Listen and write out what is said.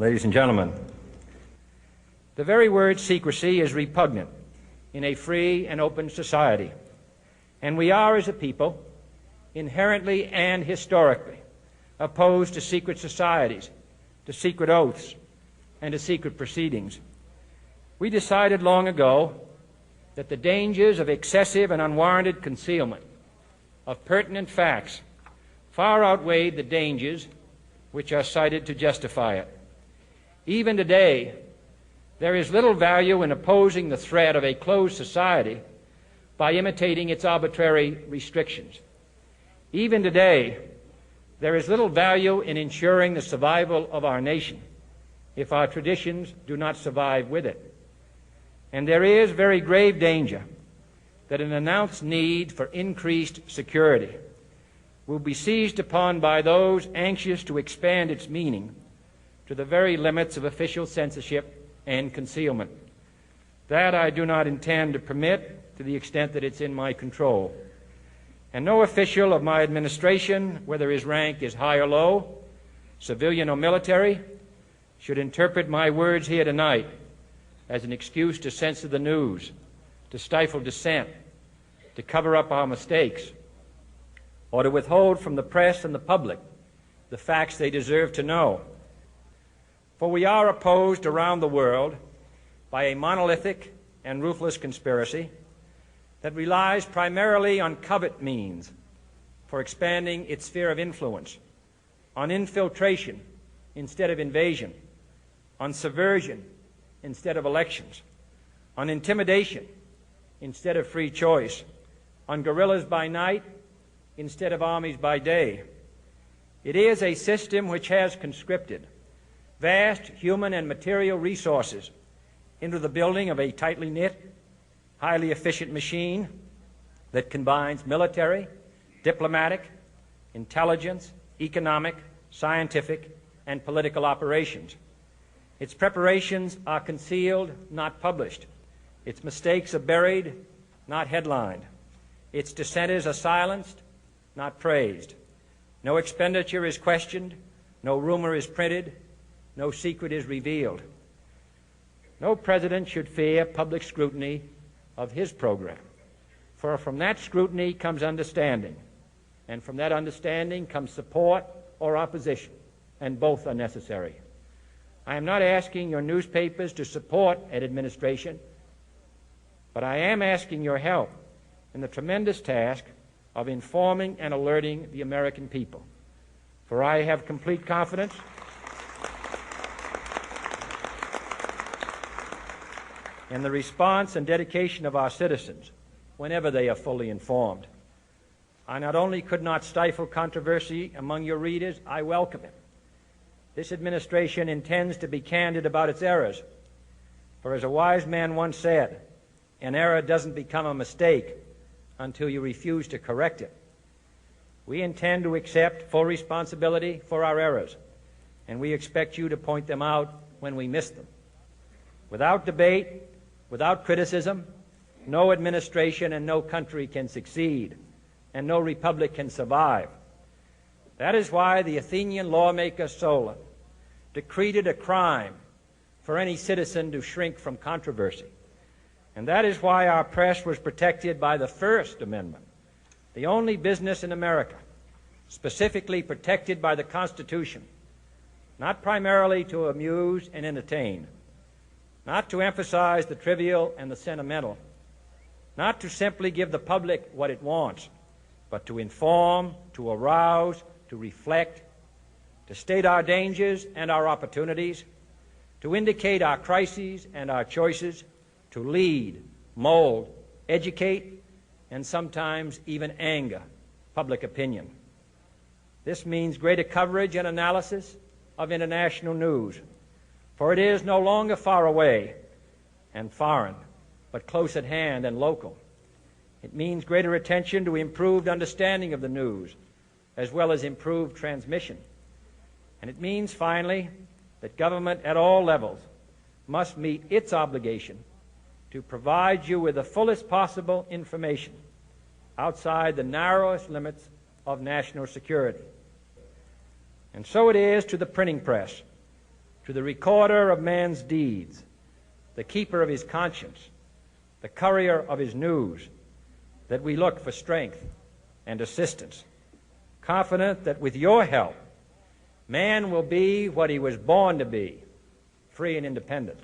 Ladies and gentlemen, the very word secrecy is repugnant in a free and open society, and we are, as a people, inherently and historically opposed to secret societies, to secret oaths, and to secret proceedings. We decided long ago that the dangers of excessive and unwarranted concealment of pertinent facts far outweighed the dangers which are cited to justify it. Even today, there is little value in opposing the threat of a closed society by imitating its arbitrary restrictions. Even today, there is little value in ensuring the survival of our nation if our traditions do not survive with it. And there is very grave danger that an announced need for increased security will be seized upon by those anxious to expand its meaning to the very limits of official censorship and concealment. That I do not intend to permit to the extent that it's in my control. And no official of my administration, whether his rank is high or low, civilian or military, should interpret my words here tonight as an excuse to censor the news, to stifle dissent, to cover up our mistakes, or to withhold from the press and the public the facts they deserve to know. For we are opposed around the world by a monolithic and ruthless conspiracy that relies primarily on covert means for expanding its sphere of influence, on infiltration instead of invasion, on subversion instead of elections, on intimidation instead of free choice, on guerrillas by night instead of armies by day. It is a system which has conscripted vast human and material resources into the building of a tightly knit, highly efficient machine that combines military, diplomatic, intelligence, economic, scientific, and political operations. Its preparations are concealed, not published. Its mistakes are buried, not headlined. Its dissenters are silenced, not praised. No expenditure is questioned, no rumor is printed, no secret is revealed. No president should fear public scrutiny of his program, for from that scrutiny comes understanding, and from that understanding comes support or opposition, and both are necessary. I am not asking your newspapers to support an administration, but I am asking your help in the tremendous task of informing and alerting the American people. For I have complete confidence in the response and dedication of our citizens whenever they are fully informed. I not only could not stifle controversy among your readers, I welcome it. This administration intends to be candid about its errors. For as a wise man once said, an error doesn't become a mistake until you refuse to correct it. We intend to accept full responsibility for our errors, and we expect you to point them out when we miss them. Without debate, without criticism, no administration and no country can succeed, and no republic can survive. That is why the Athenian lawmaker Solon decreed it a crime for any citizen to shrink from controversy. And that is why our press was protected by the First Amendment, the only business in America specifically protected by the Constitution, not primarily to amuse and entertain, not to emphasize the trivial and the sentimental, not to simply give the public what it wants, but to inform, to arouse, to reflect, to state our dangers and our opportunities, to indicate our crises and our choices, to lead, mold, educate, and sometimes even anger public opinion. This means greater coverage and analysis of international news, for it is no longer far away and foreign, but close at hand and local. It means greater attention to improved understanding of the news, as well as improved transmission. And it means, finally, that government at all levels must meet its obligation to provide you with the fullest possible information outside the narrowest limits of national security. And so it is to the printing press, to the recorder of man's deeds, the keeper of his conscience, the courier of his news, that we look for strength and assistance, confident that with your help, man will be what he was born to be, free and independent.